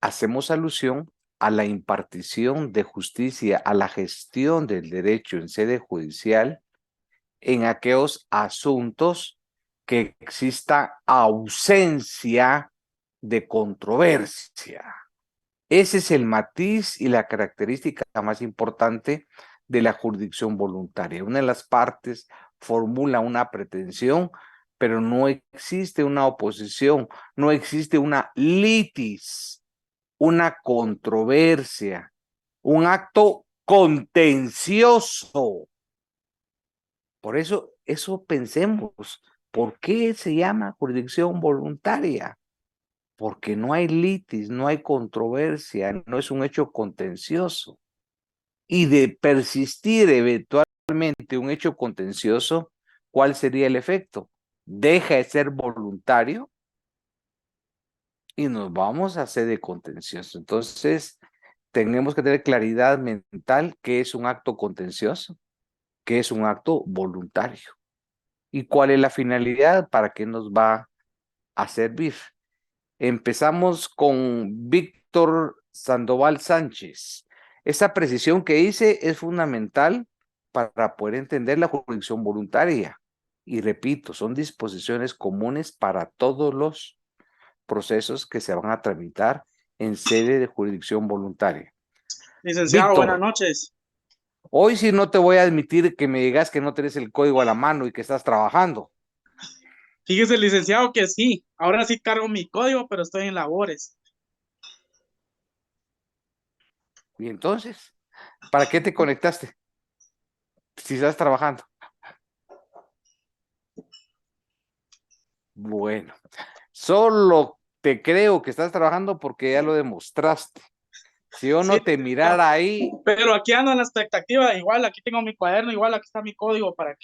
hacemos alusión a la impartición de justicia, a la gestión del derecho en sede judicial en aquellos asuntos que exista ausencia de controversia. Ese es el matiz y la característica más importante de la jurisdicción voluntaria. Una de las partes formula una pretensión, pero no existe una oposición, no existe una litis, una controversia, un acto contencioso. Por eso pensemos, ¿por qué se llama jurisdicción voluntaria? Porque no hay litis, no hay controversia, no es un hecho contencioso. Y de persistir eventualmente un hecho contencioso, ¿cuál sería el efecto? Deja de ser voluntario y nos vamos a hacer de contencioso. Entonces, tenemos que tener claridad mental qué es un acto contencioso, qué es un acto voluntario y cuál es la finalidad, para qué nos va a servir. Empezamos con Víctor Sandoval Sánchez. Esa precisión que hice es fundamental para poder entender la jurisdicción voluntaria. Y repito, son disposiciones comunes para todos los procesos que se van a tramitar en sede de jurisdicción voluntaria. Licenciado, buenas Víctor, noches. hoy sí no te voy a admitir que me digas que no tienes el código a la mano y que estás trabajando. Fíjese, licenciado, que sí, ahora sí cargo mi código, pero estoy en labores. Y entonces, ¿para qué te conectaste si estás trabajando? Bueno, solo te creo que estás trabajando porque ya lo demostraste. Si yo Sí, no te licenciado, mirara ahí, pero aquí ando en la expectativa, igual aquí tengo mi cuaderno, igual aquí está mi código para,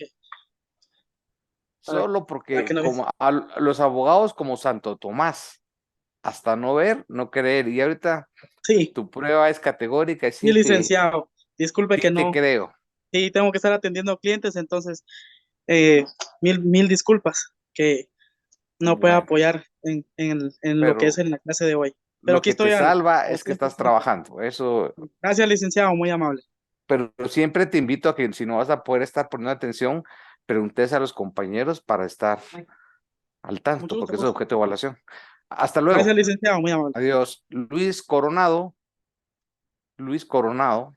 solo para que porque no... como a los abogados como Santo Tomás, hasta no ver, no creer. Y ahorita Sí, tu prueba es categórica y sí, licenciado, disculpe que sí te no, creo. sí, tengo que estar atendiendo clientes, entonces, mil disculpas que no pueda Bueno, apoyar en lo que es pero en la clase de hoy. Pero lo aquí que te estoy salva al es que estás 100%. trabajando. Eso, Gracias, licenciado, muy amable. pero siempre te invito a que si no vas a poder estar poniendo atención, preguntes a los compañeros para estar al tanto, Mucho gusto, porque eso es profe. objeto de evaluación. Hasta Gracias, luego. licenciado, muy amable. Adiós. Luis Coronado. Luis Coronado.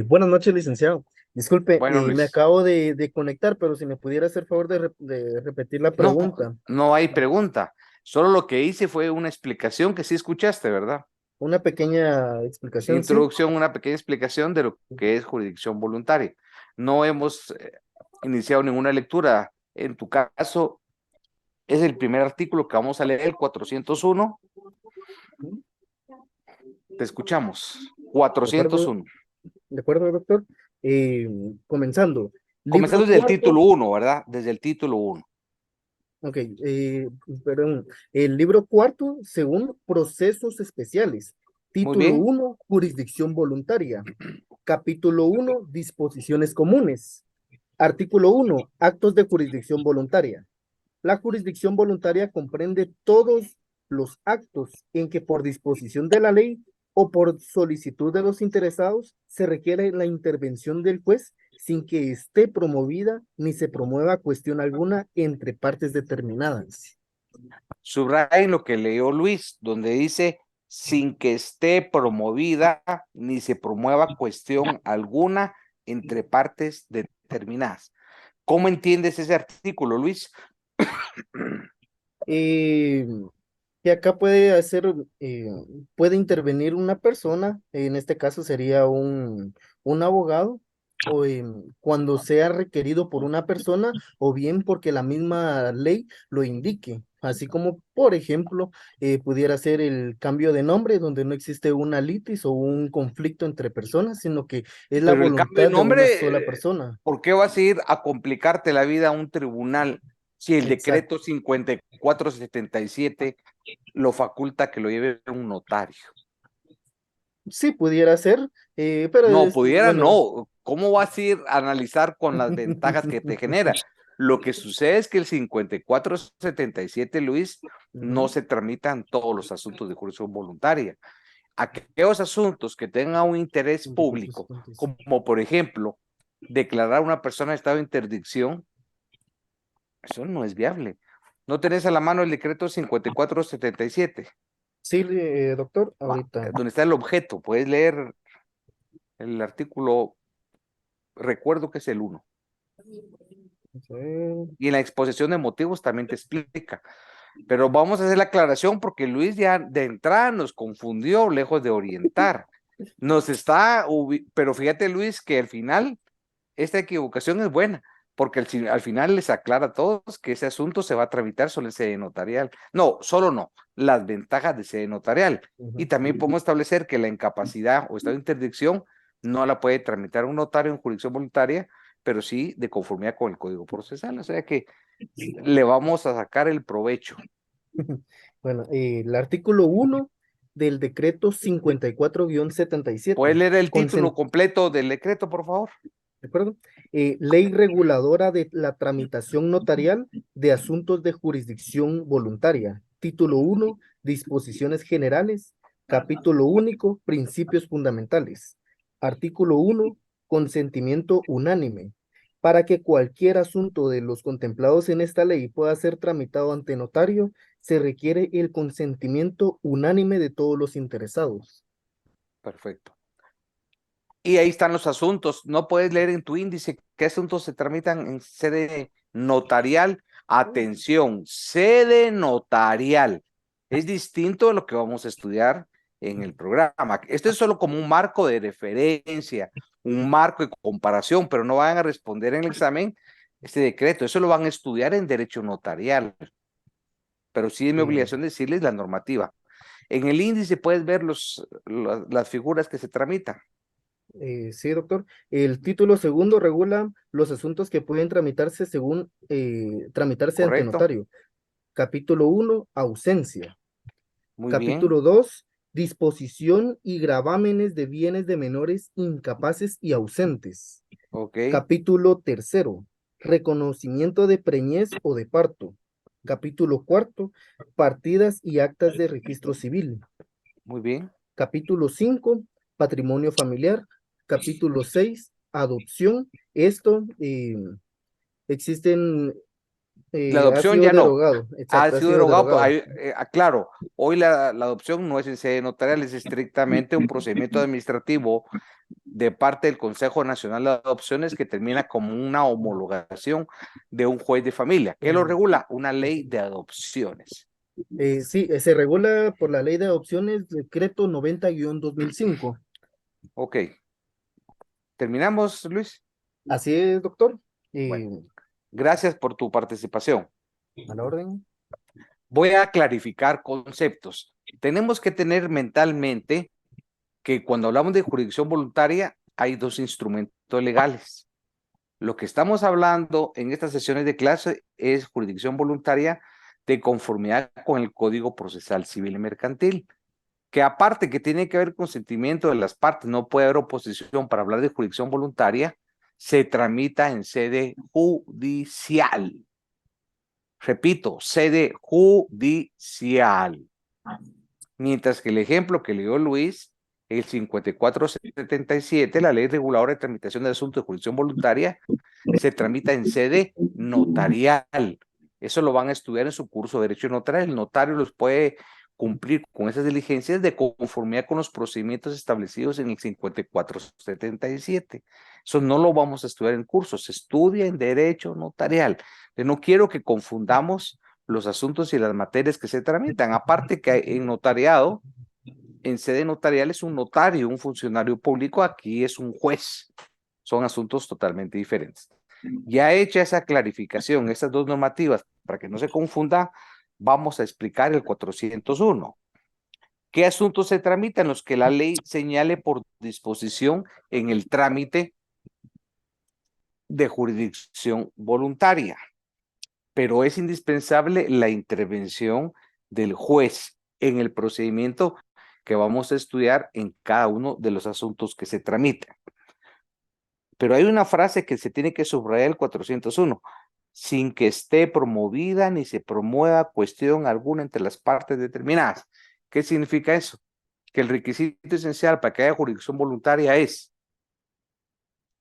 Buenas noches, licenciado. Disculpe, Bueno, me Luis. acabo de conectar, pero si me pudiera hacer favor de repetir la No, pregunta. no hay pregunta. Solo lo que hice fue una explicación que sí escuchaste, ¿verdad? Una pequeña explicación, sí. Introducción, una pequeña explicación de lo que es jurisdicción voluntaria. No hemos iniciado ninguna lectura. En tu caso, es el primer artículo que vamos a leer, el 401. Te escuchamos. De acuerdo, 401. de acuerdo, doctor. Comenzando. Comenzando Libro desde el título cuarto. 1, ¿verdad? Desde el título 1. Ok, perdón. El libro cuarto, según procesos especiales. Muy Título bien. uno, jurisdicción voluntaria. Capítulo uno, disposiciones comunes. Artículo uno, actos de jurisdicción voluntaria. La jurisdicción voluntaria comprende todos los actos en que por disposición de la ley o por solicitud de los interesados se requiere la intervención del juez sin que esté promovida ni se promueva cuestión alguna entre partes determinadas. Subrayen lo que leyó Luis, donde dice sin que esté promovida ni se promueva cuestión alguna entre partes determinadas. ¿Cómo entiendes ese artículo, Luis? Eh, que acá puede hacer, puede intervenir una persona, en este caso sería un abogado, o cuando sea requerido por una persona, o bien porque la misma ley lo indique, así como, por ejemplo, pudiera ser el cambio de nombre, donde no existe una litis o un conflicto entre personas, sino que es la Pero el cambio de voluntad de una sola nombre, persona. ¿por qué vas a ir a complicarte la vida a un tribunal si el Exacto. decreto 5477 lo faculta que lo lleve un notario? Sí, pudiera ser, pero No, es, pudiera bueno. no. ¿Cómo vas a ir a analizar con las ventajas que te genera? Lo que sucede es que el 5477, Luis, no Ujú. se tramitan todos los asuntos de jurisdicción voluntaria. Aquellos asuntos que tengan un interés 54, público, 55. como por ejemplo, declarar a una persona en estado de interdicción, eso no es viable. ¿No tenés a la mano el decreto 5477? Sí, doctor, Va, ahorita. donde está el objeto, puedes leer el artículo, recuerdo que es el 1. Vamos a ver. Y en la exposición de motivos también te explica. Pero vamos a hacer la aclaración porque Luis ya de entrada nos confundió, lejos de orientar. Pero fíjate, Luis, que al final esta equivocación es buena, porque al final les aclara a todos que ese asunto se va a tramitar solo en sede notarial. No, solo no, las ventajas de sede notarial. Y Ujú. también podemos establecer que la incapacidad o estado de interdicción no la puede tramitar un notario en jurisdicción voluntaria, pero sí de conformidad con el Código Procesal. O sea que le vamos a sacar el provecho. Bueno, el artículo 1 del decreto 54-77, ¿Puedes leer el título consent- completo del decreto, por favor? ¿de acuerdo? Ley reguladora de la tramitación notarial de asuntos de jurisdicción voluntaria. Título 1, disposiciones generales. Capítulo único, principios fundamentales. Artículo 1, consentimiento unánime. Para que cualquier asunto de los contemplados en esta ley pueda ser tramitado ante notario, se requiere el consentimiento unánime de todos los interesados. Perfecto. Y ahí están los asuntos. No puedes leer en tu índice qué asuntos se tramitan en sede notarial. Atención, sede notarial. Es distinto a lo que vamos a estudiar en el programa. Esto es solo como un marco de referencia, un marco de comparación, pero no van a responder en el examen este decreto. Eso lo van a estudiar en derecho notarial. Pero sí es mi Eh, obligación decirles la normativa. En el índice puedes ver las figuras que se tramitan. Sí, doctor. El título segundo regula los asuntos que pueden tramitarse según tramitarse ante ¿Correcto? notario. Capítulo 1, ausencia. Muy bien. Capítulo 2, disposición y gravámenes de bienes de menores incapaces y ausentes. Ok. Capítulo tercero, reconocimiento de preñez o de parto. Capítulo cuarto, partidas y actas de registro civil. Muy bien. Capítulo 5, patrimonio familiar. Capítulo 6, adopción. Esto existen, La ha adopción sido ya no. derogado, Ha exacto, ha sido sido derogado. derogado. Claro, hoy la adopción no es en sede notarial, es estrictamente un procedimiento administrativo de parte del Consejo Nacional de Adopciones que termina como una homologación de un juez de familia. ¿Qué lo regula? Una ley de adopciones. Sí, se regula por la ley de adopciones, decreto 90-2005. Ok. ¿Terminamos, Luis? Así es, doctor. Bueno, gracias por tu participación. A la orden. Voy a clarificar conceptos. Tenemos que tener mentalmente que cuando hablamos de jurisdicción voluntaria hay dos instrumentos legales. Lo que estamos hablando en estas sesiones de clase es jurisdicción voluntaria de conformidad con el Código Procesal Civil y Mercantil, que aparte que tiene que haber consentimiento de las partes, no puede haber oposición para hablar de jurisdicción voluntaria, se tramita en sede judicial. Repito, sede judicial. Mientras que el ejemplo que le dio Luis, el 5477, la ley reguladora de tramitación de asuntos de jurisdicción voluntaria, se tramita en sede notarial. Eso lo van a estudiar en su curso de Derecho Notarial. El notario los puede cumplir con esas diligencias de conformidad con los procedimientos establecidos en el 5477. Eso no lo vamos a estudiar en curso, se estudia en Derecho Notarial. No quiero que confundamos los asuntos y las materias que se tramitan. Aparte que en notariado, en sede notarial es un notario, un funcionario público, aquí es un juez. Son asuntos totalmente diferentes. Ya hecha esa clarificación, estas dos normativas, para que no se confunda, vamos a explicar el 401. ¿Qué asuntos se tramitan? Los que la ley señale por disposición en el trámite de jurisdicción voluntaria, pero es indispensable la intervención del juez en el procedimiento que vamos a estudiar en cada uno de los asuntos que se tramitan. Pero hay una frase que se tiene que subrayar el 401. sin que esté promovida ni se promueva cuestión alguna entre las partes determinadas. ¿Qué significa eso? Que el requisito esencial para que haya jurisdicción voluntaria es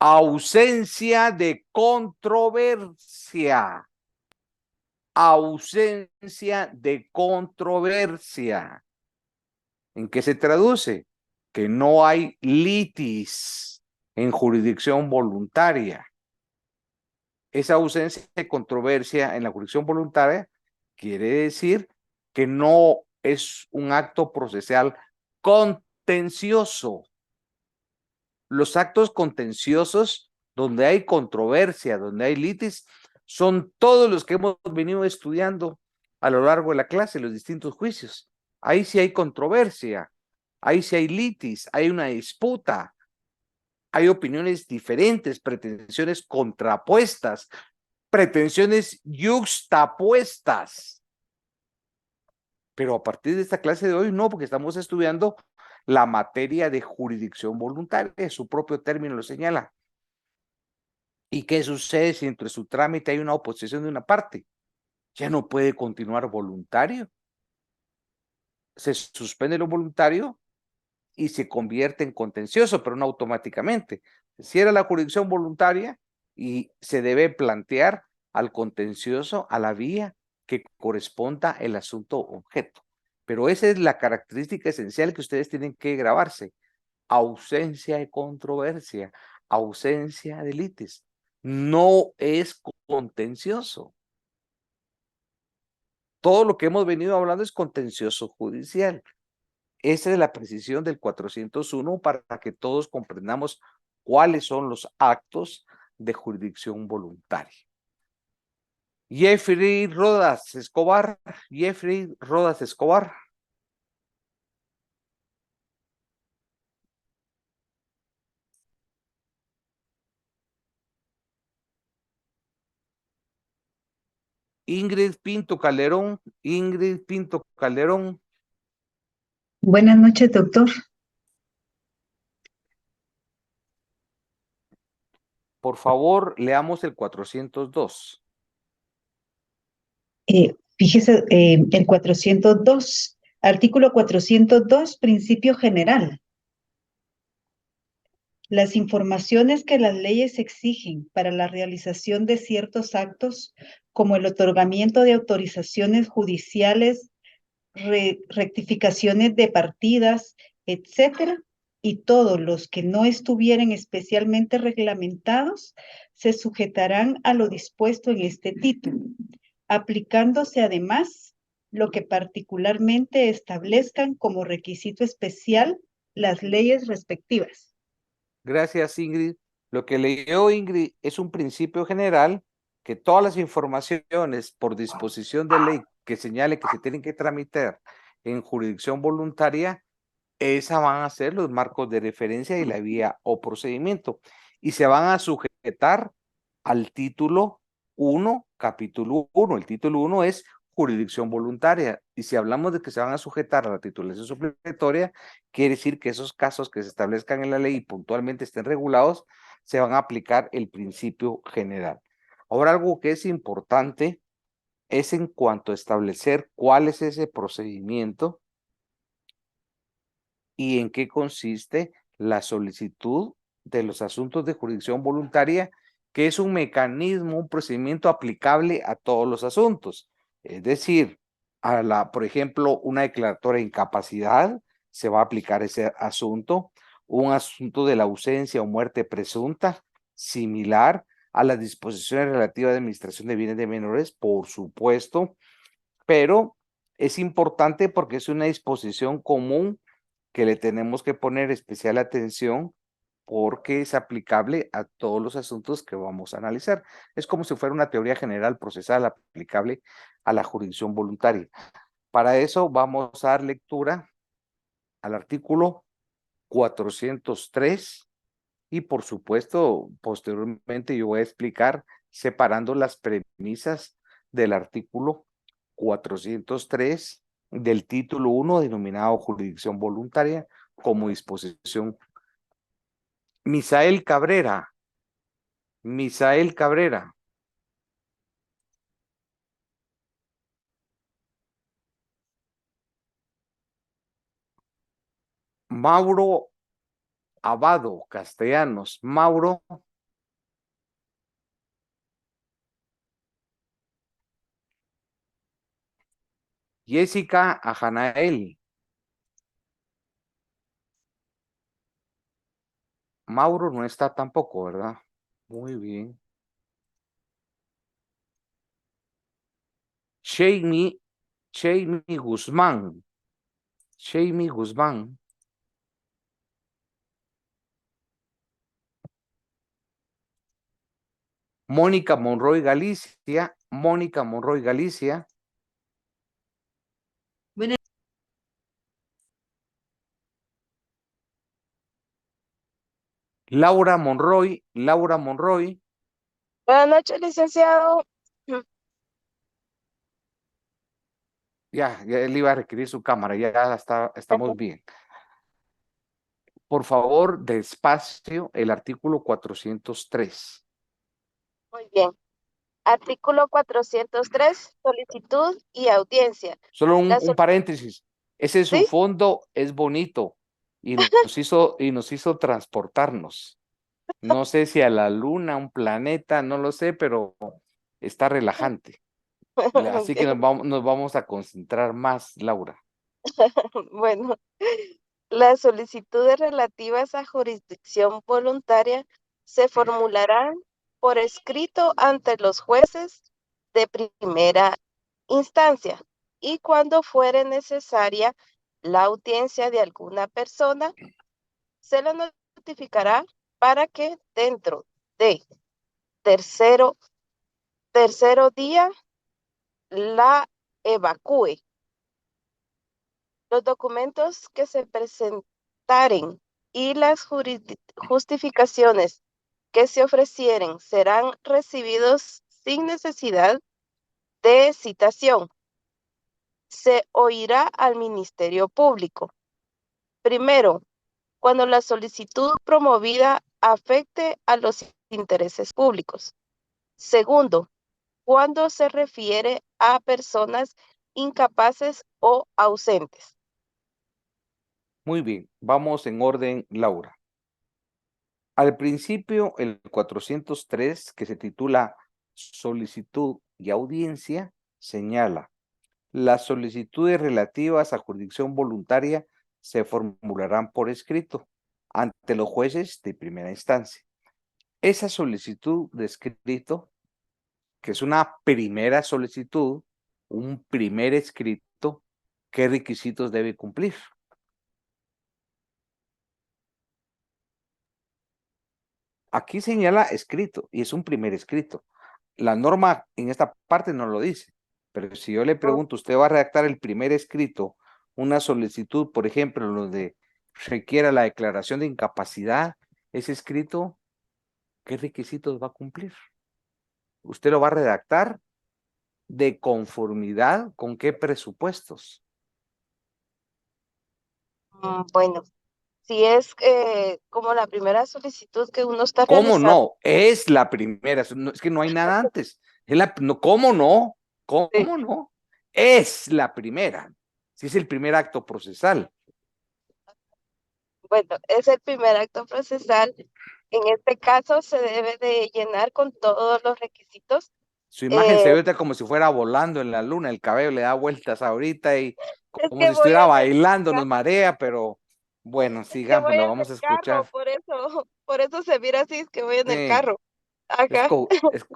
ausencia de controversia. Ausencia de controversia. ¿En qué se traduce? Que no hay litis en jurisdicción voluntaria. Esa ausencia de controversia en la jurisdicción voluntaria quiere decir que no es un acto procesal contencioso. Los actos contenciosos donde hay controversia, donde hay litis, son todos los que hemos venido estudiando a lo largo de la clase, los distintos juicios. Ahí sí hay controversia, ahí sí hay litis, hay una disputa, hay opiniones diferentes, pretensiones contrapuestas, pretensiones yuxtapuestas. Pero a partir de esta clase de hoy no, porque estamos estudiando la materia de jurisdicción voluntaria, su propio término lo señala. ¿Y qué sucede si entre su trámite hay una oposición de una parte? Ya no puede continuar voluntario. Se suspende lo voluntario y se convierte en contencioso, pero no automáticamente. Se cierra la jurisdicción voluntaria y se debe plantear al contencioso a la vía que corresponda el asunto objeto. Pero esa es la característica esencial que ustedes tienen que grabarse. Ausencia de controversia, ausencia de litis. No es contencioso. Todo lo que hemos venido hablando es contencioso judicial. Esa es la precisión del 401 para que todos comprendamos cuáles son los actos de jurisdicción voluntaria. Jeffrey Rodas Escobar, Jeffrey Rodas Escobar. Ingrid Pinto Calderón, Ingrid Pinto Calderón. Buenas noches, doctor. Por favor, leamos el 402. Fíjese, el 402, artículo 402, principio general. Las informaciones que las leyes exigen para la realización de ciertos actos, como el otorgamiento de autorizaciones judiciales, rectificaciones de partidas, etcétera, y todos los que no estuvieran especialmente reglamentados, se sujetarán a lo dispuesto en este título, aplicándose además lo que particularmente establezcan como requisito especial las leyes respectivas. Gracias, Ingrid. Lo que leyó Ingrid es un principio general que todas las informaciones por disposición de ley que señale que se tienen que tramitar en jurisdicción voluntaria, esa van a ser los marcos de referencia y la vía o procedimiento. Y se van a sujetar al título 1, capítulo 1. El título 1 es jurisdicción voluntaria. Y si hablamos de que se van a sujetar a la titulación supletoria, quiere decir que esos casos que se establezcan en la ley y puntualmente estén regulados, se van a aplicar el principio general. Ahora, algo que es importante es en cuanto a establecer cuál es ese procedimiento y en qué consiste la solicitud de los asuntos de jurisdicción voluntaria, que es un mecanismo, un procedimiento aplicable a todos los asuntos. Es decir, por ejemplo, una declaratoria de incapacidad, se va a aplicar ese asunto, un asunto de la ausencia o muerte presunta, similar a las disposiciones relativas de administración de bienes de menores, por supuesto, pero es importante porque es una disposición común que le tenemos que poner especial atención porque es aplicable a todos los asuntos que vamos a analizar. Es como si fuera una teoría general procesal aplicable a la jurisdicción voluntaria. Para eso vamos a dar lectura al artículo 403 y por supuesto posteriormente yo voy a explicar separando las premisas del artículo 403 del título 1 denominado jurisdicción voluntaria como disposición. Misael Cabrera. Misael Cabrera. Mauro Abado, Castellanos. Mauro. Jessica Ajanael. Mauro no está tampoco, ¿verdad? Muy bien. Jamie Guzmán. Jamie Guzmán. Mónica Monroy Galicia. Mónica Monroy Galicia. Buenas. Laura Monroy. Laura Monroy. Buenas noches, licenciado. Ya él iba a requerir su cámara, ya estamos bien. Por favor, despacio el artículo 403. Muy bien. Artículo 403, solicitud y audiencia. Solo La un paréntesis. Ese su ¿Sí? fondo es bonito y nos hizo transportarnos. No sé si a la luna, un planeta, no lo sé, pero está relajante. Así que nos vamos a concentrar más, Laura. Bueno, las solicitudes relativas a jurisdicción voluntaria se formularán por escrito ante los jueces de primera instancia y cuando fuere necesaria la audiencia de alguna persona, se le notificará para que dentro de tercero día la evacúe. Los documentos que se presentaren y las justificaciones que se ofrecieren serán recibidos sin necesidad de citación. Se oirá al Ministerio Público. Primero, cuando la solicitud promovida afecte a los intereses públicos. Segundo, cuando se refiere a personas incapaces o ausentes. Muy bien, vamos en orden, Laura. Al principio, el 403, que se titula Solicitud y Audiencia, señala: las solicitudes relativas a jurisdicción voluntaria se formularán por escrito ante los jueces de primera instancia. Esa solicitud de escrito, que es una primera solicitud, un primer escrito, ¿qué requisitos debe cumplir? Aquí señala escrito y es un primer escrito. La norma en esta parte no lo dice, pero si yo le pregunto, usted va a redactar el primer escrito, una solicitud, por ejemplo, donde requiera la declaración de incapacidad, ese escrito, ¿qué requisitos va a cumplir? Usted lo va a redactar de conformidad con qué presupuestos. Bueno, si es como la primera solicitud que uno está ¿Cómo realizando. no? Es la primera, es que no hay nada antes. ¿Cómo no? ¿Cómo no? Es la primera. Si es el primer acto procesal. Bueno, es el primer acto procesal. En este caso se debe de llenar con todos los requisitos. Su imagen se ve ahorita como si fuera volando en la luna, el cabello le da vueltas ahorita y Es como que si voy estuviera en el bailando, nos carro, marea, pero bueno, es que voy sigamos, lo en vamos a el carro, escuchar. por eso se mira así, es que voy en el Sí, carro. Acá.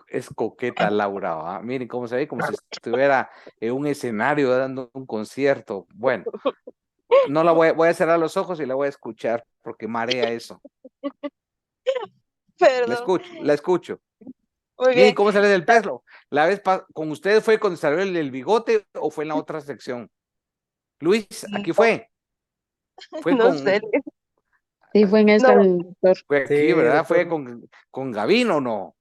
es coqueta Laura, ¿va? Miren cómo se ve, como si estuviera en un escenario dando un concierto. Bueno, no la voy a cerrar los ojos y la voy a escuchar porque marea eso. Perdón. La escucho. Muy Miren bien. cómo sale del pelo. La vez con ustedes fue cuando salió el bigote o fue en la otra sección. Luis, aquí fue. Fue No sé. Sí, fue en esta, No, doctor. fue Sí, aquí, ¿verdad? doctor. Fue con Gavino, ¿no?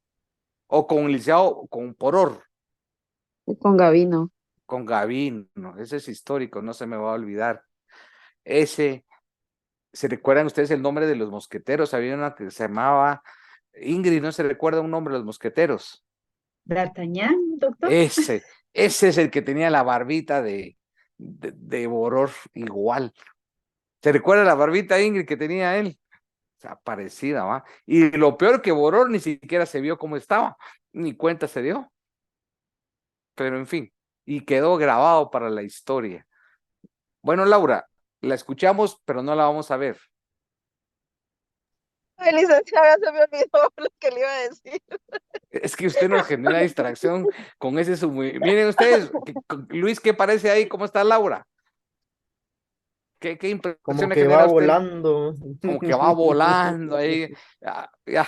O con el licenciado, con Poror. Fue con Gavino. Con Gavino. Ese es histórico, no se me va a olvidar. Ese, ¿se recuerdan ustedes el nombre de los mosqueteros? Había una que se llamaba Ingrid, ¿no se recuerda un nombre de los mosqueteros? D'Artagnan, doctor. Ese es el que tenía la barbita de Boror igual. ¿Se recuerda la barbita Ingrid que tenía él? O sea, parecida, ¿va? Y lo peor que borró, ni siquiera se vio cómo estaba, ni cuenta se dio. Pero en fin, y quedó grabado para la historia. Bueno, Laura, la escuchamos, pero no la vamos a ver. Ay, licenciada, se me olvidó lo que le iba a decir. Es que usted nos genera distracción con ese Miren ustedes, Luis, ¿qué parece ahí? ¿Cómo está Laura? ¿Qué impresión Como le que genera va a usted? volando. Como que va volando ahí. Ya.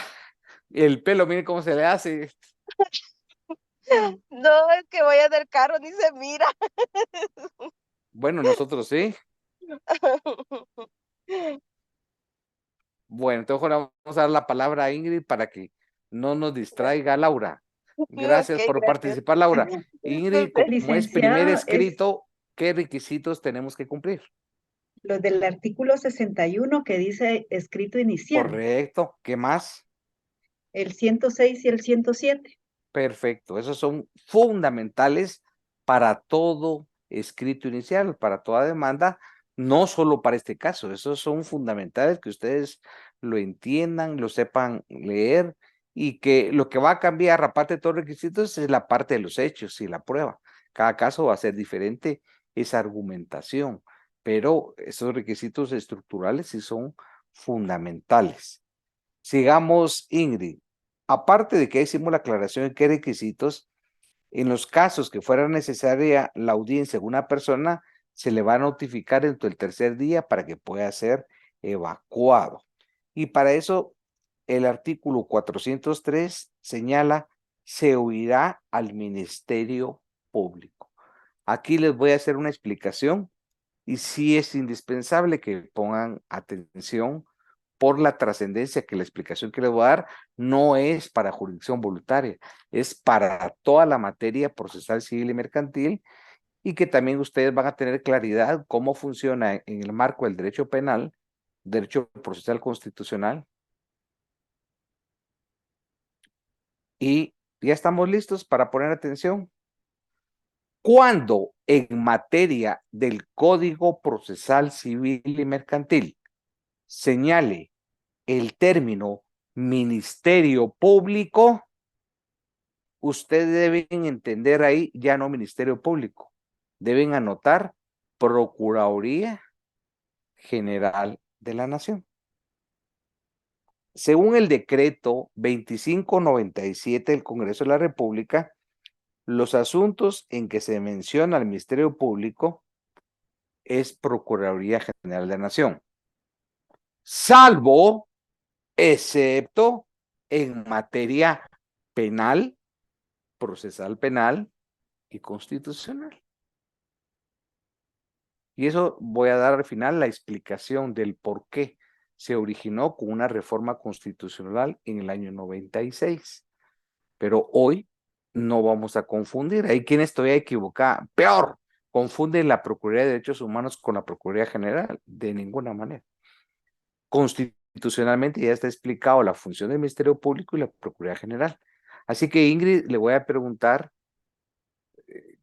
El pelo, mire cómo se le hace. No, es que voy en el carro, ni se mira. Bueno, nosotros sí. Bueno, entonces ahora vamos a dar la palabra a Ingrid para que no nos distraiga Laura. Ok, Gracias por gracias. participar, Laura. Ingrid, Disculpe. como es primer Licenciado, es escrito, ¿qué requisitos tenemos que cumplir? lo del artículo 61 que dice escrito inicial, Correcto. ¿Qué más? el 106 y el 107. Perfecto. Esos son fundamentales para todo escrito inicial, para toda demanda, no solo para este caso. Esos son fundamentales que ustedes lo entiendan, lo sepan leer y que lo que va a cambiar, aparte de todos los requisitos, es la parte de los hechos y la prueba. Cada caso va a ser diferente esa argumentación, pero esos requisitos estructurales sí son fundamentales. Sigamos, Ingrid. Aparte de que hicimos la aclaración de qué requisitos, en los casos que fuera necesaria la audiencia de una persona, se le va a notificar dentro del tercer día para que pueda ser evacuado. Y para eso, el artículo 403 señala, se oirá al Ministerio Público. Aquí les voy a hacer una explicación y sí es indispensable que pongan atención por la trascendencia que la explicación que les voy a dar no es para jurisdicción voluntaria, es para toda la materia procesal civil y mercantil y que también ustedes van a tener claridad cómo funciona en el marco del derecho penal, derecho procesal constitucional. Y ya estamos listos para poner atención. Cuando en materia del Código Procesal Civil y Mercantil señale el término Ministerio Público, ustedes deben entender ahí ya no Ministerio Público, deben anotar Procuraduría General de la Nación. Según el decreto 2597 del Congreso de la República, los asuntos en que se menciona al Ministerio Público es Procuraduría General de la Nación, salvo, excepto en materia penal, procesal penal y constitucional. Y eso voy a dar al final la explicación del por qué se originó con una reforma constitucional en el año 96. Pero hoy no vamos a confundir. Hay quienes todavía equivocan. Peor, confunden la Procuraduría de Derechos Humanos con la Procuraduría General. De ninguna manera. Constitucionalmente ya está explicado la función del Ministerio Público y la Procuraduría General. Así que, Ingrid, le voy a preguntar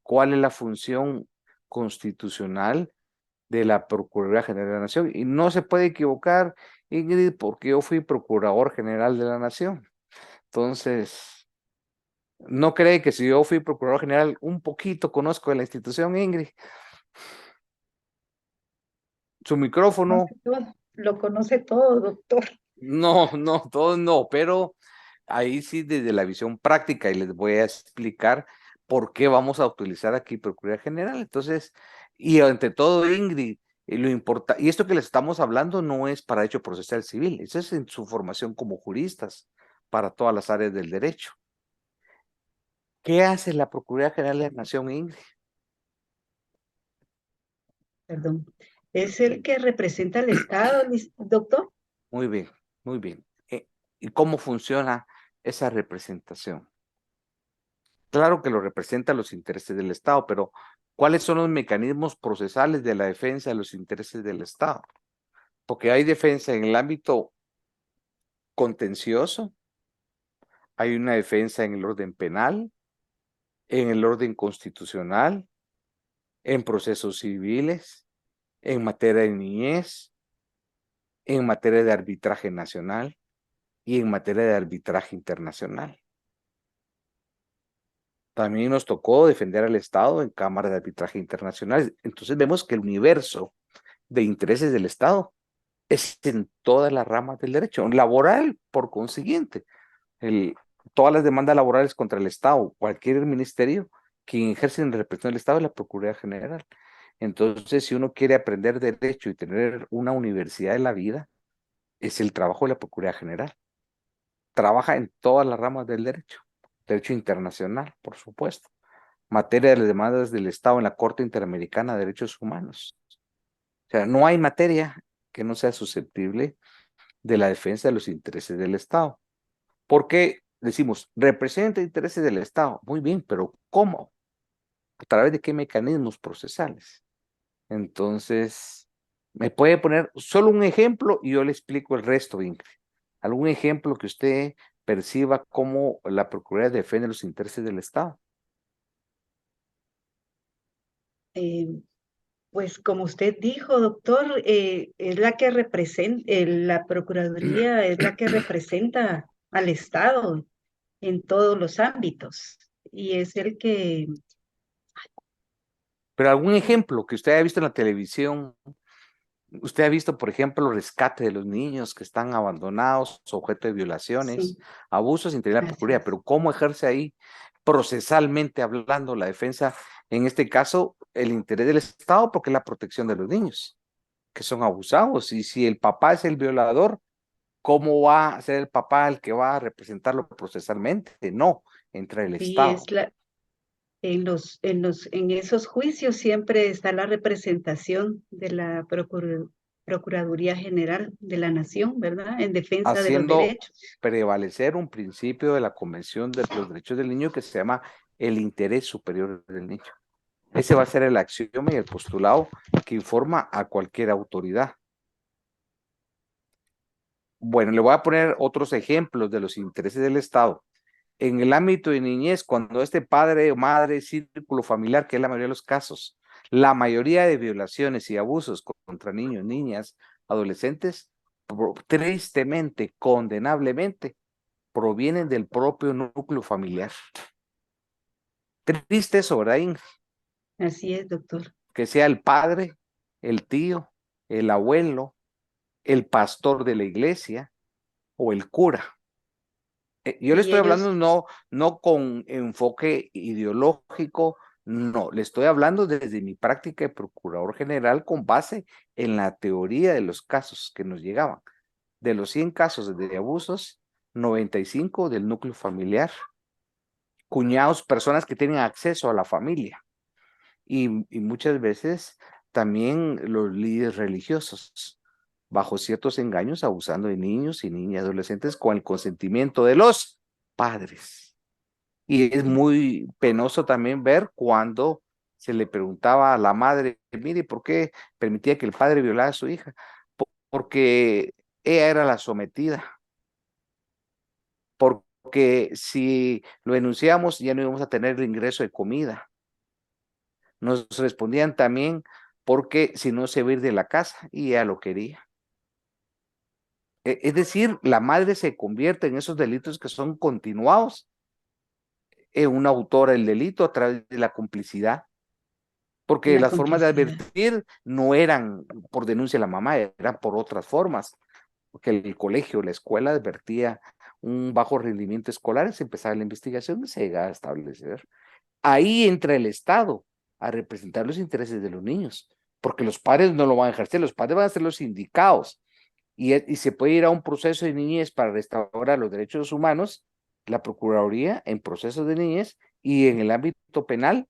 cuál es la función constitucional de la Procuraduría General de la Nación. Y no se puede equivocar, Ingrid, porque yo fui Procurador General de la Nación. Entonces, no cree que si yo fui Procurador General, un poquito conozco de la institución, Ingrid. Su micrófono, Lo conoce todo, doctor. no, todo no, pero ahí sí desde la visión práctica y les voy a explicar por qué vamos a utilizar aquí Procuraduría General. Entonces, y ante todo, Ingrid, y esto que les estamos hablando no es para hecho procesal civil, eso es en su formación como juristas para todas las áreas del derecho. ¿Qué hace la Procuraduría General de la Nación, Ingrid? Perdón. ¿Es el que representa al Estado, doctor? Muy bien, muy bien. ¿Y cómo funciona esa representación? Claro que lo representa los intereses del Estado, pero ¿cuáles son los mecanismos procesales de la defensa de los intereses del Estado? Porque hay defensa en el ámbito contencioso, hay una defensa en el orden penal, en el orden constitucional, en procesos civiles, en materia de niñez, en materia de arbitraje nacional y en materia de arbitraje internacional. También nos tocó defender al Estado en cámaras de arbitraje internacional. Entonces vemos que el universo de intereses del Estado es en todas las ramas del derecho. Laboral, por consiguiente, todas las demandas laborales contra el Estado, cualquier ministerio, quien ejerce en representación del Estado es la Procuraduría General. Entonces, si uno quiere aprender derecho y tener una universidad de la vida, es el trabajo de la Procuraduría General. Trabaja en todas las ramas del derecho internacional, por supuesto, materia de las demandas del Estado en la Corte Interamericana de Derechos Humanos. O sea, no hay materia que no sea susceptible de la defensa de los intereses del Estado. Porque decimos, representa intereses del Estado. Muy bien, pero ¿cómo? ¿A través de qué mecanismos procesales? Entonces, me puede poner solo un ejemplo y yo le explico el resto, Ingrid. ¿Algún ejemplo que usted perciba cómo la Procuraduría defiende los intereses del Estado? Pues como usted dijo, doctor, es la que representa, la Procuraduría es la que representa al Estado en todos los ámbitos y es el que, Pero algún ejemplo que usted haya visto en la televisión, usted ha visto, por ejemplo, el rescate de los niños que están abandonados, objeto de violaciones, sí, abusos, integridad de la así Procuraduría, es. pero ¿cómo ejerce ahí procesalmente hablando la defensa, en este caso, el interés del Estado, porque es la protección de los niños que son abusados? Y si el papá es el violador, ¿cómo va a ser el papá el que va a representarlo procesalmente? No, entra el Sí, Estado. es en esos juicios siempre está la representación de la Procuraduría General de la Nación, ¿verdad? En defensa de los Haciendo derechos. prevalecer un principio de la Convención de los Derechos del Niño que se llama el interés superior del niño. Ese va a ser el axioma y el postulado que informa a cualquier autoridad. Bueno, le voy a poner otros ejemplos de los intereses del Estado. En el ámbito de niñez, cuando este padre o madre, círculo familiar, que es la mayoría de los casos, la mayoría de violaciones y abusos contra niños, niñas, adolescentes, tristemente, condenablemente, provienen del propio núcleo familiar. Triste eso, ¿verdad, Ingrid? Así es, doctor. Que sea el padre, el tío, el abuelo, el pastor de la iglesia o el cura. Yo le Y estoy hablando ellos, no con enfoque ideológico, no, le estoy hablando desde mi práctica de procurador general con base en la teoría de los casos que nos llegaban. De los 100 casos de abusos, 95 del núcleo familiar, cuñados, personas que tienen acceso a la familia y muchas veces también los líderes religiosos, bajo ciertos engaños, abusando de niños y niñas adolescentes con el consentimiento de los padres. Y es muy penoso también ver cuando se le preguntaba a la madre, mire, ¿por qué permitía que el padre violara a su hija? Porque ella era la sometida, porque si lo denunciamos ya no íbamos a tener el ingreso de comida. Nos respondían también porque si no se va a ir de la casa y ella lo quería. Es decir, la madre se convierte en esos delitos que son continuados en una autora del delito a través de la complicidad, porque la las formas de complicidad. advertir no eran por denuncia de la mamá, eran por otras formas, porque el colegio, la escuela advertía un bajo rendimiento escolar, se empezaba la investigación y se llegaba a establecer. Ahí entra el Estado a representar los intereses de los niños, porque los padres no lo van a ejercer, los padres van a ser los indicados, y se puede ir a un proceso de niñez para restaurar los derechos humanos, la Procuraduría en procesos de niñez, y en el ámbito penal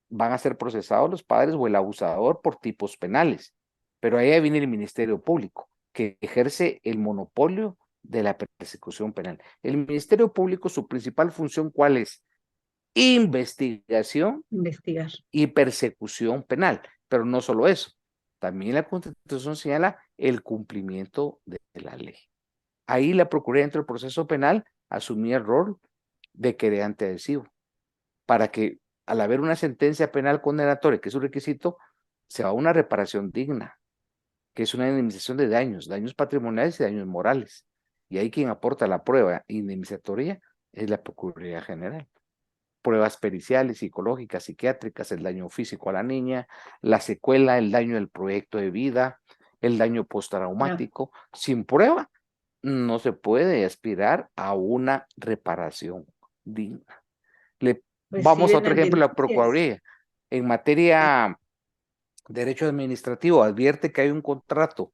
van a ser procesados los padres o el abusador por tipos penales, pero ahí viene el Ministerio Público, que ejerce el monopolio de la persecución penal. El Ministerio Público, su principal función, ¿cuál es? Investigación Investigar. y persecución penal, pero no solo eso, también la Constitución señala el cumplimiento de la ley. Ahí la Procuraduría dentro del proceso penal asumía el rol de querellante adhesivo, para que al haber una sentencia penal condenatoria, que es un requisito, se va a una reparación digna, que es una indemnización de daños patrimoniales y daños morales. Y ahí quien aporta la prueba indemnizatoria es la Procuraduría General. Pruebas periciales, psicológicas, psiquiátricas, el daño físico a la niña, la secuela, el daño del proyecto de vida, el daño postraumático. Sin prueba, no se puede aspirar a una reparación digna. Vamos a Reciben otro las ejemplo, la denuncias. Procuraduría. En materia de derecho administrativo, advierte que hay un contrato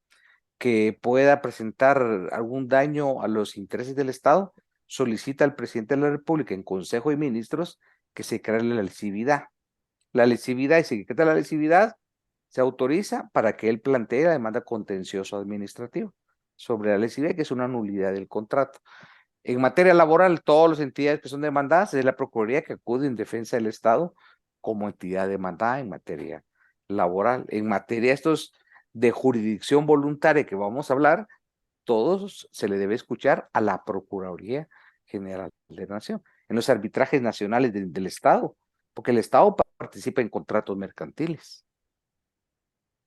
que pueda presentar algún daño a los intereses del Estado, solicita al presidente de la República en Consejo de Ministros que se cree la lesividad. La lesividad, y si se decreta la lesividad, se autoriza para que él plantee la demanda contencioso administrativa sobre la lesividad, que es una nulidad del contrato. En materia laboral, todas las entidades que son demandadas es la Procuraduría que acude en defensa del Estado como entidad demandada en materia laboral. En materia estos de jurisdicción voluntaria que vamos a hablar, todos se le debe escuchar a la Procuraduría General de la Nación. En los arbitrajes nacionales del Estado, porque el Estado participa en contratos mercantiles.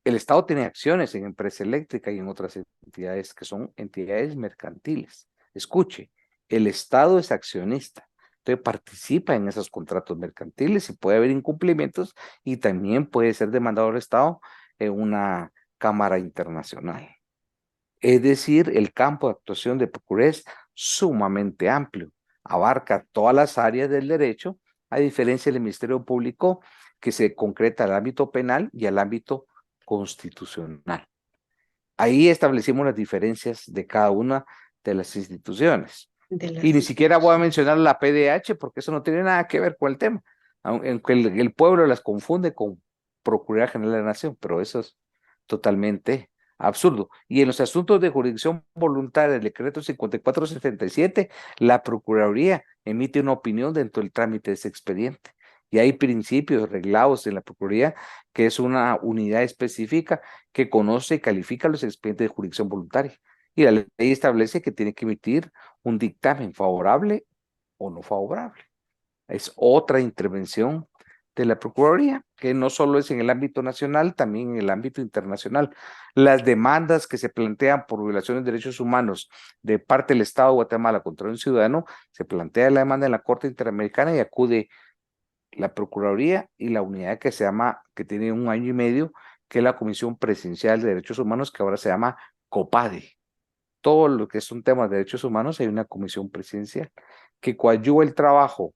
El Estado tiene acciones en empresa eléctrica y en otras entidades que son entidades mercantiles. Escuche, el Estado es accionista, entonces participa en esos contratos mercantiles y puede haber incumplimientos y también puede ser demandado al Estado en una cámara internacional. Es decir, el campo de actuación de Procuraduría es sumamente amplio, abarca todas las áreas del derecho, a diferencia del Ministerio Público que se concreta al ámbito penal y al ámbito constitucional. Ahí establecimos las diferencias de cada una de las instituciones. Y ni siquiera voy a mencionar la PDH porque eso no tiene nada que ver con el tema, aunque el pueblo las confunde con Procuraduría General de la Nación, pero eso es totalmente absurdo. Y en los asuntos de jurisdicción voluntaria del decreto 5477, la Procuraduría emite una opinión dentro del trámite de ese expediente. Y hay principios reglados en la Procuraduría, que es una unidad específica que conoce y califica los expedientes de jurisdicción voluntaria. Y la ley establece que tiene que emitir un dictamen favorable o no favorable. Es otra intervención de la Procuraduría, que no solo es en el ámbito nacional, también en el ámbito internacional. Las demandas que se plantean por violaciones de derechos humanos de parte del Estado de Guatemala contra un ciudadano, se plantea la demanda en la Corte Interamericana y acude la Procuraduría y la unidad que se llama, que tiene 1 año y medio, que es la Comisión Presidencial de Derechos Humanos, que ahora se llama COPADE. Todo lo que son temas de derechos humanos, hay una comisión presidencial que coadyuva el trabajo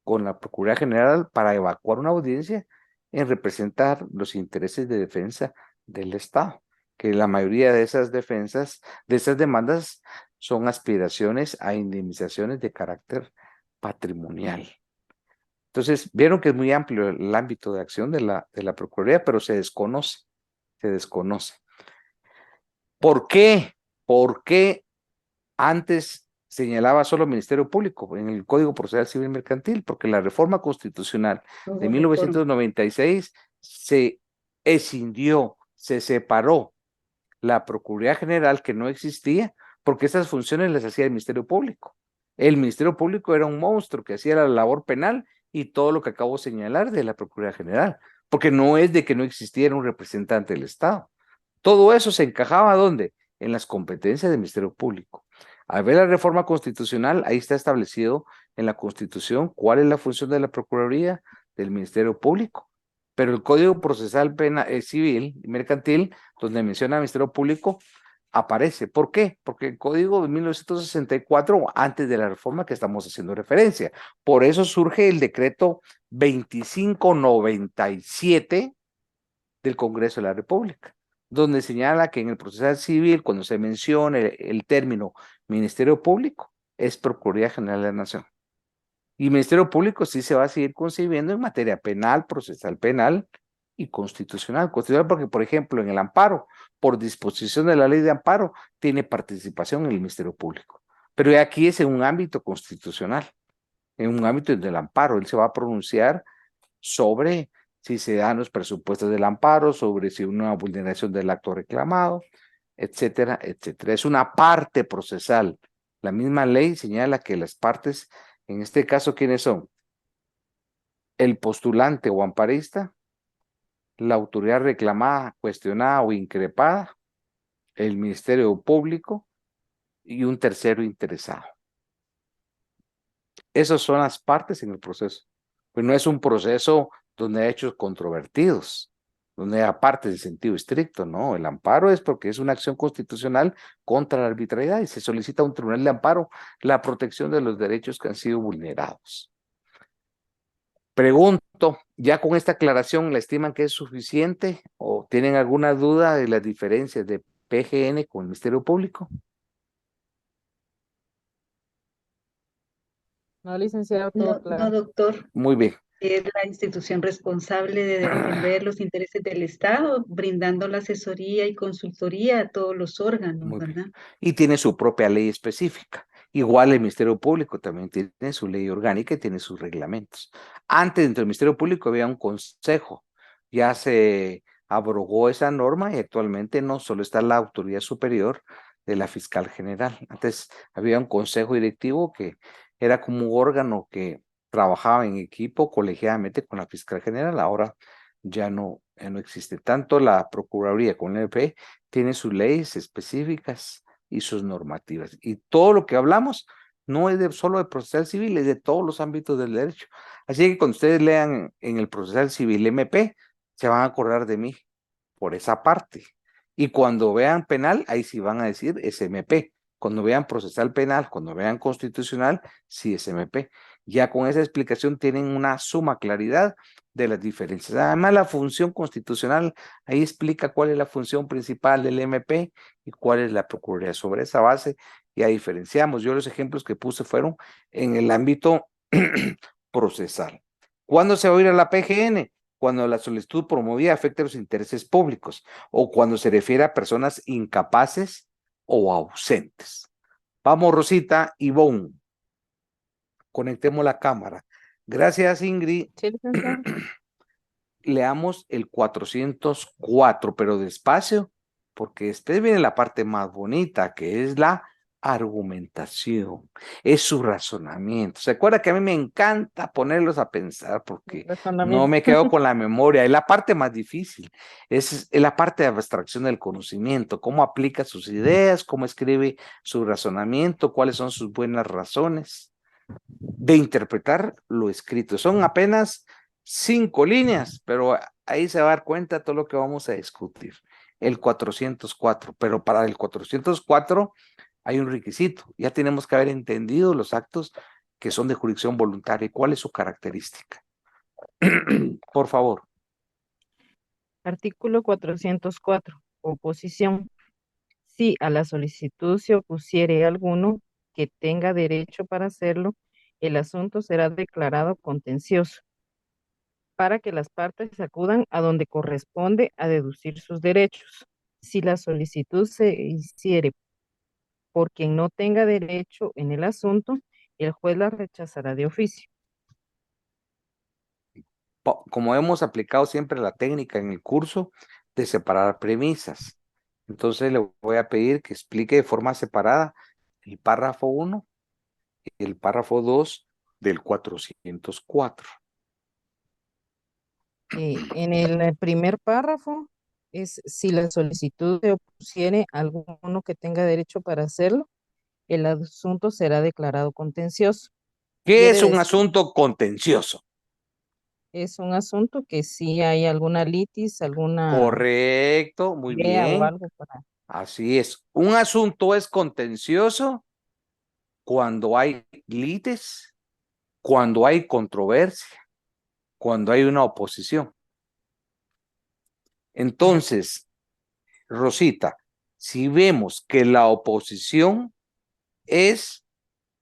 con la Procuraduría General para evacuar una audiencia en representar los intereses de defensa del Estado, que la mayoría de esas defensas, de esas demandas, son aspiraciones a indemnizaciones de carácter patrimonial. Entonces, vieron que es muy amplio el ámbito de acción de la Procuraduría, pero se desconoce, se desconoce. ¿Por qué? ¿Por qué antes señalaba solo Ministerio Público en el Código Procesal Civil Mercantil? Porque la reforma constitucional de 1996 se escindió, se separó la Procuraduría General, que no existía, porque esas funciones las hacía el Ministerio Público. El Ministerio Público era un monstruo que hacía la labor penal y todo lo que acabo de señalar de la Procuraduría General, porque no es de que no existiera un representante del Estado. Todo eso se encajaba ¿dónde? En las competencias del Ministerio Público. Al ver la reforma constitucional, ahí está establecido en la Constitución cuál es la función de la Procuraduría, del Ministerio Público. Pero el Código Procesal Civil y Mercantil, donde menciona el Ministerio Público, aparece. ¿Por qué? Porque el Código de 1964, antes de la reforma que estamos haciendo referencia. Por eso surge el decreto 2597 del Congreso de la República, donde señala que en el procesal civil, cuando se menciona el término Ministerio Público, es Procuraduría General de la Nación. Y Ministerio Público sí se va a seguir concibiendo en materia penal, procesal penal y constitucional. Constitucional porque, por ejemplo, en el amparo, por disposición de la ley de amparo, tiene participación en el Ministerio Público. Pero aquí es en un ámbito constitucional, en un ámbito del amparo. Él se va a pronunciar sobre si se dan los presupuestos del amparo, sobre si una vulneración del acto reclamado, etcétera, etcétera. Es una parte procesal. La misma ley señala que las partes, en este caso, ¿quiénes son? El postulante o amparista, la autoridad reclamada, cuestionada o increpada el Ministerio Público y un tercero interesado. Esas son las partes en el proceso. Pues no es un proceso donde hay hechos controvertidos, donde hay partes de sentido estricto, no. El amparo es porque es una acción constitucional contra la arbitrariedad y se solicita a un tribunal de amparo la protección de los derechos que han sido vulnerados. Pregunto, ¿ya con esta aclaración la estiman que es suficiente o tienen alguna duda de las diferencias de PGN con el Ministerio Público? No, licenciado, todo No, no, claro. doctor, Muy bien. es la institución responsable de defender los intereses del Estado, brindando la asesoría y consultoría a todos los órganos, Muy bien. ¿verdad? Y tiene su propia ley específica. Igual el Ministerio Público también tiene su ley orgánica y tiene sus reglamentos. Antes, dentro del Ministerio Público había un consejo. Ya se abrogó esa norma y actualmente no solo está la autoridad superior de la fiscal general. Antes había un consejo directivo que era como un órgano que trabajaba en equipo colegiadamente con la fiscal general. Ahora ya no existe. Tanto la Procuraduría como el MP tiene sus leyes específicas y sus normativas. Y todo lo que hablamos no es solo de procesal civil, es de todos los ámbitos del derecho. Así que cuando ustedes lean en el procesal civil MP, se van a acordar de mí por esa parte. Y cuando vean penal, ahí sí van a decir SMP. Cuando vean procesal penal, cuando vean constitucional, sí es MP. Ya con esa explicación tienen una suma claridad de las diferencias. Además, la función constitucional ahí explica cuál es la función principal del MP y cuál es la Procuraduría. Sobre esa base ya diferenciamos. Yo los ejemplos que puse fueron en el ámbito procesal. ¿Cuándo se va a ir a la PGN? Cuando la solicitud promovida afecte los intereses públicos o cuando se refiere a personas incapaces o ausentes. Vamos, Rosita y Ivonne, conectemos la cámara. Gracias, Ingrid. Sí, licenciado. Leamos el 404, pero despacio, porque después viene la parte más bonita, que es la argumentación, es su razonamiento. ¿Se acuerda que a mí me encanta ponerlos a pensar porque no Razonamiento. me quedo con la memoria? Es la parte más difícil, es la parte de abstracción del conocimiento, cómo aplica sus ideas, cómo escribe su razonamiento, cuáles son sus buenas razones de interpretar lo escrito. Son apenas 5 líneas, pero ahí se va a dar cuenta todo lo que vamos a discutir. El 404, pero para el 404 hay un requisito. Ya tenemos que haber entendido los actos que son de jurisdicción voluntaria y cuál es su característica. Por favor. Artículo 404. Oposición. Si a la solicitud se opusiere alguno que tenga derecho para hacerlo, el asunto será declarado contencioso para que las partes acudan a donde corresponde a deducir sus derechos. Si la solicitud se hiciere por quien no tenga derecho en el asunto, el juez la rechazará de oficio. Como hemos aplicado siempre la técnica en el curso de separar premisas. Entonces le voy a pedir que explique de forma separada el párrafo 1 y el párrafo 2 del 404. En el primer párrafo es si la solicitud se opusiere a alguno que tenga derecho para hacerlo, el asunto será declarado contencioso. ¿Qué Quiere es un decir, asunto contencioso? es un asunto que si hay alguna litis, alguna Correcto, muy idea o bien. algo para... Así es. Un asunto es contencioso cuando hay litis, cuando hay controversia, cuando hay una oposición. Entonces, Rosita, si vemos que la oposición es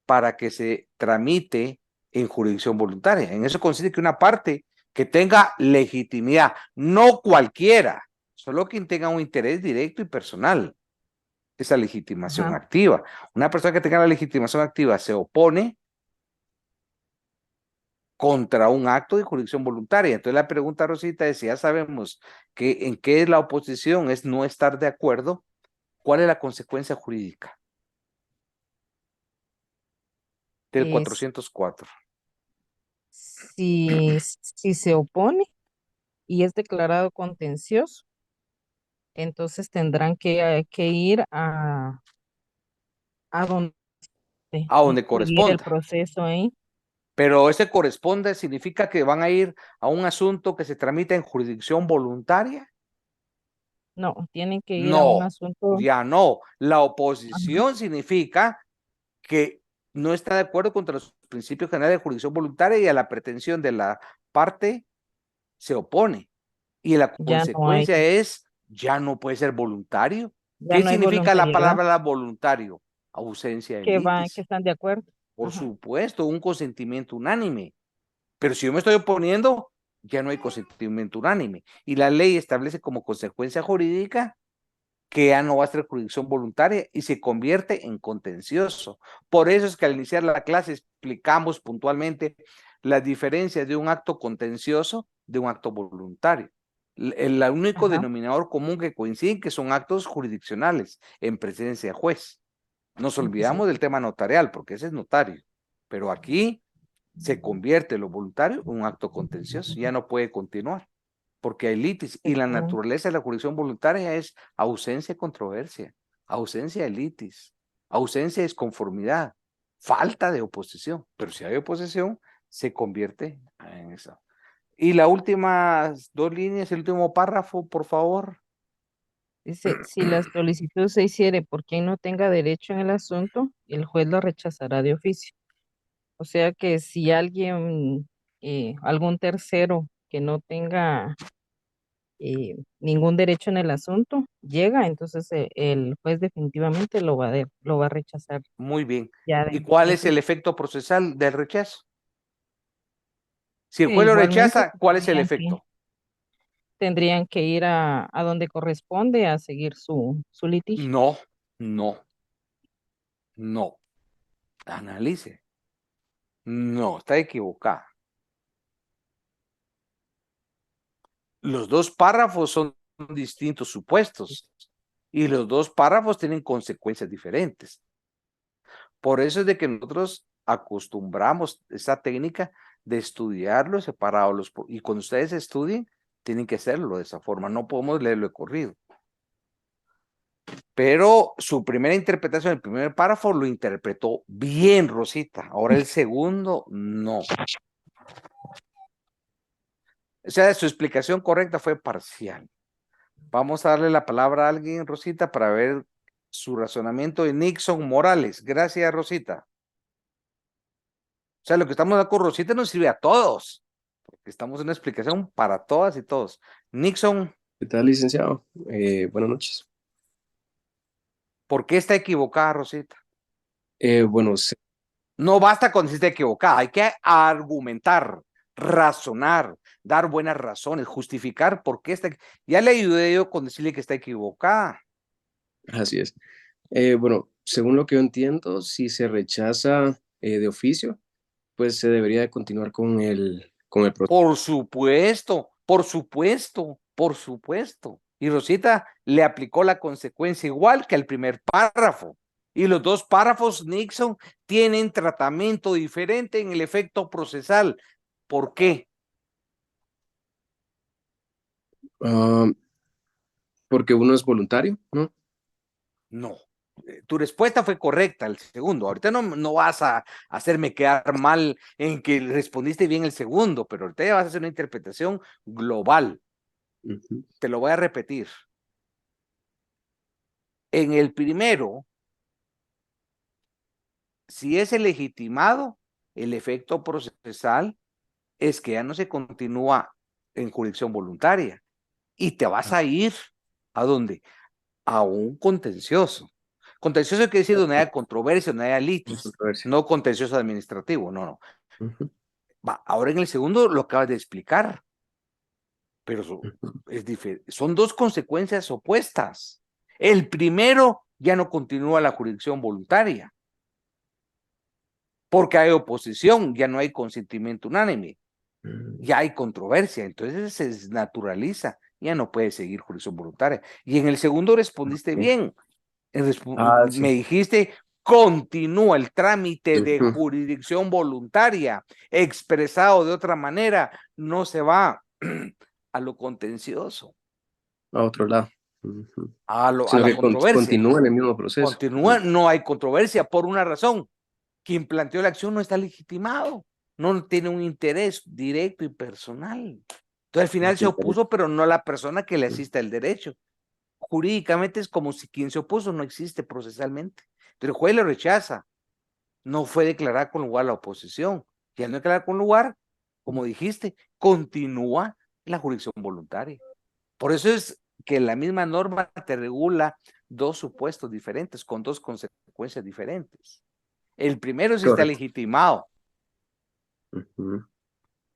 para que se tramite en jurisdicción voluntaria, en eso consiste que una parte que tenga legitimidad, no cualquiera, solo quien tenga un interés directo y personal, esa legitimación Ajá. activa. Una persona que tenga la legitimación activa se opone contra un acto de jurisdicción voluntaria. Entonces la pregunta, Rosita, es si ya sabemos que en qué es la oposición, es no estar de acuerdo, ¿cuál es la consecuencia jurídica del Es 404? si se opone y es declarado contencioso, entonces tendrán que ir a donde a y donde seguir el corresponda. proceso ahí. Pero ese corresponde significa que van a ir a un asunto que se tramita en jurisdicción voluntaria. No, tienen que ir a un No, asunto. ya no. La Ajá. oposición significa que no está de acuerdo contra los principios generales de jurisdicción voluntaria y a la pretensión de la parte se opone. Y la Ya no hay, consecuencia es, ya no puede ser voluntario. ya ¿Qué no hay significa la voluntariedad, palabra voluntario? Ausencia de que litis. están de acuerdo. Por Ajá. supuesto, un consentimiento unánime. Pero si yo me estoy oponiendo, ya no hay consentimiento unánime. Y la ley establece como consecuencia jurídica que ya no va a ser jurisdicción voluntaria y se convierte en contencioso. Por eso es que al iniciar la clase explicamos puntualmente las diferencias de un acto contencioso de un acto voluntario. El único Ajá. denominador común que coinciden que son actos jurisdiccionales en presencia de juez. Nos Entonces, olvidamos del tema notarial porque ese es notario, pero aquí se convierte lo voluntario en un acto contencioso, ya no puede continuar porque hay litis y la exactamente. naturaleza de la jurisdicción voluntaria es ausencia de controversia, ausencia de litis, ausencia de disconformidad, falta de oposición, pero si hay oposición se convierte en eso. Y las últimas dos líneas, el último párrafo, por favor. Dice, si la solicitud se hiciere por quien no tenga derecho en el asunto, el juez lo rechazará de oficio. O sea que si alguien, algún tercero que no tenga ningún derecho en el asunto llega, entonces el juez definitivamente lo va a rechazar Muy bien. ya ¿Y cuál de es el oficio. efecto procesal del rechazo? Si el Que juez lo igualmente rechaza, ¿cuál es el efecto? tendrían que ir a donde corresponde a seguir su litigio. No, no, no. Analice. No, está equivocada. Los dos párrafos son distintos supuestos y los dos párrafos tienen consecuencias diferentes. Por eso es de que nosotros acostumbramos esta técnica de estudiarlos separados. Y cuando ustedes estudien, tienen que hacerlo de esa forma. No podemos leerlo de corrido. Pero su primera interpretación, el primer párrafo, lo interpretó bien, Rosita. Ahora el segundo, no. O sea, su explicación correcta fue parcial. Vamos a darle la palabra a alguien, Rosita, para ver su razonamiento de Nixon Morales. Gracias, Rosita. O sea, lo que estamos dando con Rosita nos sirve a todos, porque estamos en una explicación para todas y todos. Nixon, ¿Qué tal, licenciado? Buenas noches. ¿por qué está equivocada, Rosita? Bueno, No basta con decir está equivocada, hay que argumentar, razonar, dar buenas razones, justificar por qué está. Ya le ayudé yo con decirle que está equivocada. así es. Bueno, según lo que yo entiendo, si se rechaza de oficio, pues se debería de continuar con el proceso. Por supuesto, por supuesto, por supuesto. Y Rosita le aplicó la consecuencia igual que al primer párrafo. Y los dos párrafos, Nixon, tienen tratamiento diferente en el efecto procesal. ¿Por qué? Ah, porque uno es voluntario, ¿no? No. Tu respuesta fue correcta, el segundo. Ahorita no vas a hacerme quedar mal en que respondiste bien el segundo, pero ahorita ya vas a hacer una interpretación global. Ujú. Te lo voy a repetir. En el primero, si es el legitimado, el efecto procesal es que ya no se continúa en jurisdicción voluntaria y te vas a ir ¿a dónde? A un contencioso. Contencioso quiere decir donde haya controversia, donde haya litis, Controversia. no contencioso administrativo, no. Ujú, Va, ahora en el segundo lo acabas de explicar, pero ujú. son dos consecuencias opuestas. El primero ya no continúa la jurisdicción voluntaria porque hay oposición, ya no hay consentimiento unánime, ya hay controversia, entonces se naturaliza, ya no puede seguir jurisdicción voluntaria. Y en el segundo respondiste Sí. bien, me Sí. dijiste, continúa el trámite de Ujú. jurisdicción voluntaria, expresado de otra manera, no se va a lo contencioso. A otro lado. Ujú. a Sino la que controversia. continúa en el mismo proceso. Continúa, no hay controversia por una razón. Quien planteó la acción no está legitimado, no tiene un interés directo y personal. Entonces al final se opuso, pero no la persona que le asista el derecho. Jurídicamente es como si quien se opuso no existe procesalmente. Pero el juez lo rechaza. No fue declarada con lugar la oposición. Y al no declarar con lugar, como dijiste, continúa la jurisdicción voluntaria. Por eso es que la misma norma te regula dos supuestos diferentes, con dos consecuencias diferentes. El primero si está Correcto. legitimado, Ujú.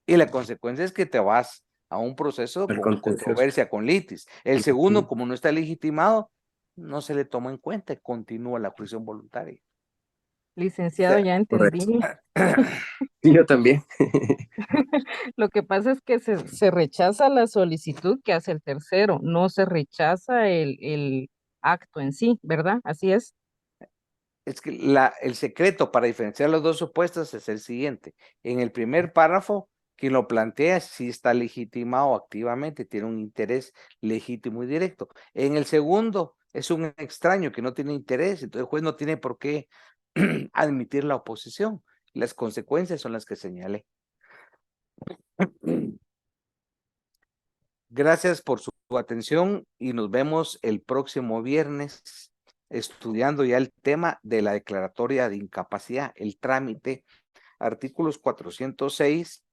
y la consecuencia es que te vas a un proceso El con contencioso. controversia, con litis. El segundo, Ujú. como no está legitimado, no se le toma en cuenta y continúa la jurisdicción voluntaria. Licenciado, ya Correcto. entendí. Sí, yo también. Lo que pasa es que se rechaza la solicitud que hace el tercero, no se rechaza el acto en sí, ¿verdad? Así es. Es que el secreto para diferenciar los dos supuestos es el siguiente. En el primer párrafo, quien lo plantea sí está legitimado activamente, tiene un interés legítimo y directo. En el segundo, es un extraño que no tiene interés, entonces el juez no tiene por qué admitir la oposición. Las consecuencias son las que señalé. Gracias por su atención y nos vemos el próximo viernes estudiando ya el tema de la declaratoria de incapacidad, el trámite, artículos 406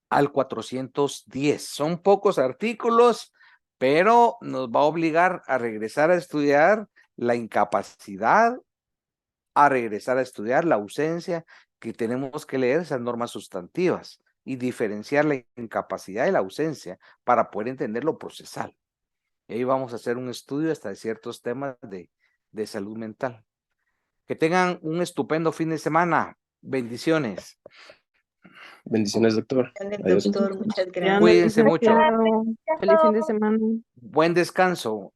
al 410. Son pocos artículos, pero nos va a obligar a regresar a estudiar la incapacidad, a regresar a estudiar la ausencia, que tenemos que leer esas normas sustantivas y diferenciar la incapacidad y la ausencia para poder entender lo procesal. Y ahí vamos a hacer un estudio hasta de ciertos temas de salud mental. Que tengan un estupendo fin de semana. Bendiciones. Bendiciones, doctor. Adiós. Doctor, muchas Ya, gracias. Cuídense mucho. licenciado. Feliz fin de semana. Buen descanso.